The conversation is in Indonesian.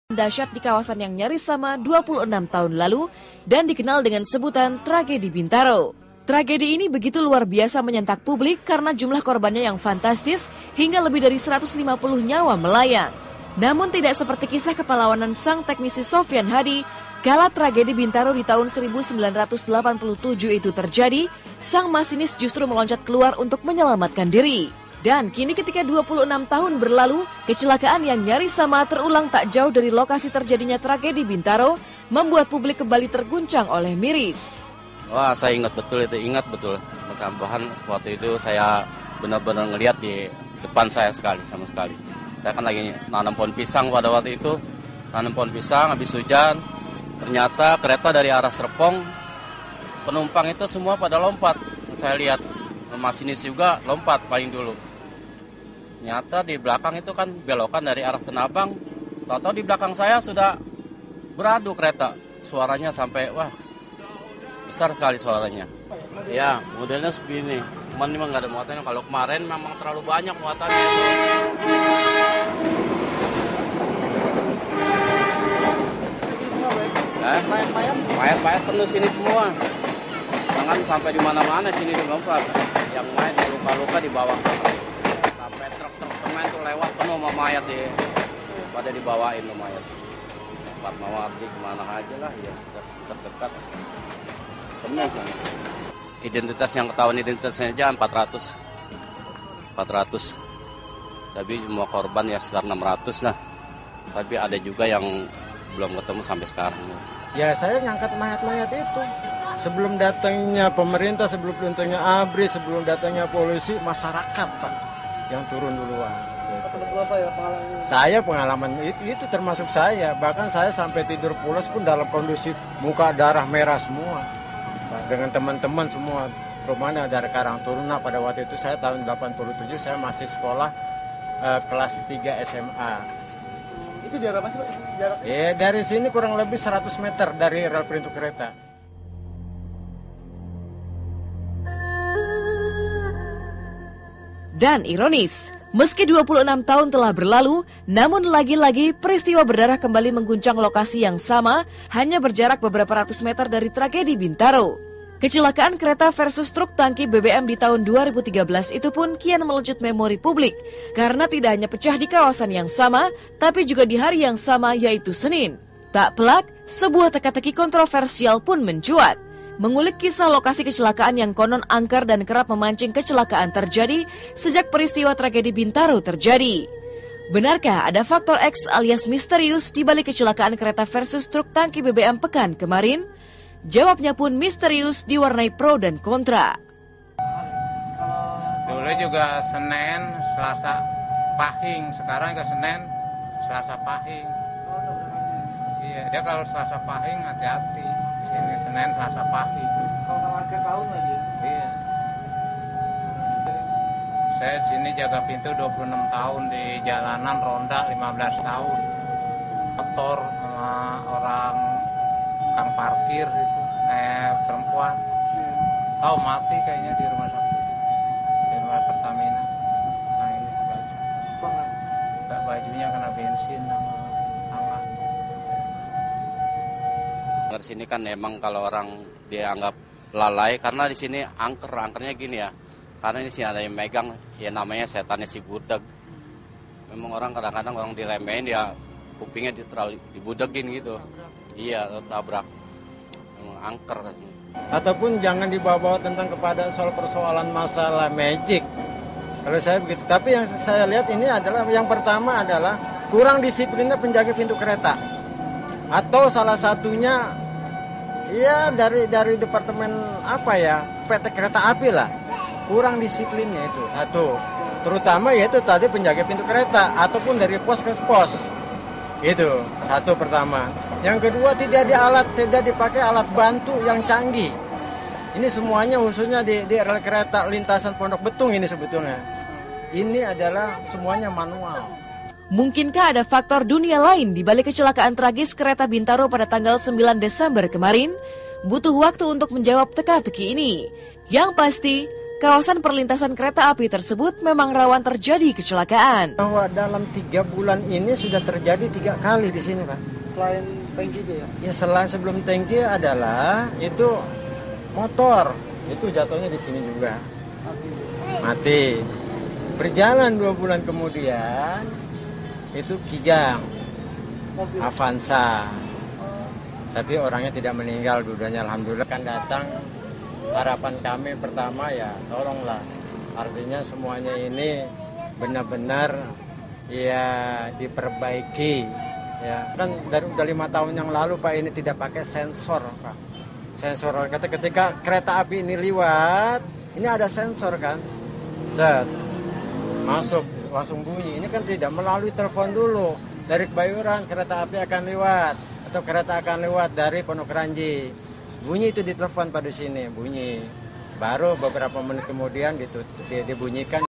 Dahsyat di kawasan yang nyaris sama 26 tahun lalu dan dikenal dengan sebutan tragedi Bintaro. Tragedi ini begitu luar biasa menyentak publik karena jumlah korbannya yang fantastis hingga lebih dari 150 nyawa melayang. Namun tidak seperti kisah kepahlawanan sang teknisi Sofyan Hadi, kala tragedi Bintaro di tahun 1987 itu terjadi, sang masinis justru meloncat keluar untuk menyelamatkan diri. Dan kini ketika 26 tahun berlalu, kecelakaan yang nyaris sama terulang tak jauh dari lokasi terjadinya tragedi Bintaro, membuat publik kembali terguncang oleh miris. Wah, saya ingat betul itu, Bahkan waktu itu saya benar-benar ngelihat di depan saya sama sekali. Saya kan lagi nanam pohon pisang pada waktu itu, habis hujan, ternyata kereta dari arah Serpong, penumpang itu semua pada lompat. Saya lihat masinis juga lompat paling dulu. Ternyata di belakang itu kan belokan dari arah Tanabang. Tahu-tahu di belakang saya sudah beradu kereta. Suaranya sampai, wah, besar sekali suaranya. Ya, modelnya segini. Cuman memang nggak ada muatannya. Kalau kemarin memang terlalu banyak muatannya itu. Mayat penuh sini semua. Jangan sampai di mana-mana sini dilompat. Yang mayat luka-luka di bawah. Sampai truk-truk semen tuh lewat penuh sama mayat pada dibawain tuh mayat. Fatmawati kemana aja lah, ya dekat-dekat. Penuh kan. Identitas yang ketahuan identitasnya aja 400. Tapi semua korban ya sekitar 600 lah. Tapi ada juga yang belum ketemu sampai sekarang. Ya saya ngangkat mayat-mayat itu. Sebelum datangnya pemerintah, sebelum datangnya ABRI, sebelum datangnya polisi, masyarakat Pak yang turun duluan. Saya pengalaman itu termasuk saya. Bahkan saya sampai tidur pulas pun dalam kondisi muka darah merah semua. Dengan teman-teman semua. Rumahnya dari Karangturun. Nah, pada waktu itu saya tahun 87 saya masih sekolah kelas 3 SMA. Itu jarak apa sih Pak? Dari sini kurang lebih 100 meter dari rel pintu kereta. Dan ironis, meski 26 tahun telah berlalu, namun lagi-lagi peristiwa berdarah kembali mengguncang lokasi yang sama, hanya berjarak beberapa ratus meter dari tragedi Bintaro. Kecelakaan kereta versus truk tangki BBM di tahun 2013 itu pun kian melejit memori publik, karena tidak hanya pecah di kawasan yang sama, tapi juga di hari yang sama yaitu Senin. Tak pelak, sebuah teka-teki kontroversial pun mencuat. Mengulik kisah lokasi kecelakaan yang konon angker dan kerap memancing kecelakaan terjadi sejak peristiwa tragedi Bintaro terjadi. Benarkah ada faktor X alias misterius di balik kecelakaan kereta versus truk tangki BBM pekan kemarin? Jawabnya pun misterius diwarnai pro dan kontra. Dulu juga Senin, Selasa, Pahing. Sekarang ke Senin, Selasa, Pahing. Iya, dia kalau Selasa, Pahing hati-hati. Sini Senin, Selasa, Pahing. Kalau sama akhir tahun lagi? Iya. Saya di sini jaga pintu 26 tahun, di jalanan ronda 15 tahun. Motor sama orang kang parkir itu, perempuan. Tahu mati kayaknya di rumah sakit. Di rumah Pertamina. Nah ini baju. Bajunya kena bensin sama hangat. Di sini kan memang kalau orang dianggap lalai karena di sini angkernya gini ya. Karena di sini ada yang megang, ya namanya setannya si budak. Memang orang kadang-kadang orang diremehin dia kupingnya dibudegin gitu. Iya, tabrak. Memang angker. Ataupun jangan dibawa-bawa tentang kepada soal persoalan masalah magic. Kalau saya begitu. Tapi yang saya lihat ini adalah yang pertama adalah kurang disiplinnya penjaga pintu kereta. Atau salah satunya ya dari departemen PT Kereta Api lah, kurang disiplinnya itu satu. Terutama yaitu tadi penjaga pintu kereta ataupun dari pos ke pos. Itu satu pertama. Yang kedua tidak dipakai alat bantu yang canggih. Ini semuanya khususnya di rel kereta lintasan Pondok Betung ini sebetulnya. Ini adalah semuanya manual. Mungkinkah ada faktor dunia lain di balik kecelakaan tragis kereta Bintaro pada tanggal 9 Desember kemarin? Butuh waktu untuk menjawab teka-teki ini. Yang pasti, kawasan perlintasan kereta api tersebut memang rawan terjadi kecelakaan. Bahwa dalam 3 bulan ini sudah terjadi 3 kali di sini, Pak. Selain tangki itu ya? Ya selain sebelum tangki adalah itu motor, itu jatuhnya di sini juga. Mati. Berjalan 2 bulan kemudian itu Kijang, Mobil. Avanza. Tapi orangnya tidak meninggal, dudanya alhamdulillah. Kan datang, harapan kami pertama ya tolonglah. Artinya semuanya ini benar-benar ya diperbaiki. Ya, kan dari udah 5 tahun yang lalu Pak ini tidak pakai sensor, Pak. Sensor ketika kereta api ini lewat, ini ada sensor kan, set masuk langsung bunyi. Ini kan tidak melalui telepon dulu dari Kebayoran kereta api akan lewat atau kereta akan lewat dari Pondok Ranji. Bunyi itu ditelepon pada sini bunyi. Baru beberapa menit kemudian dibunyikan.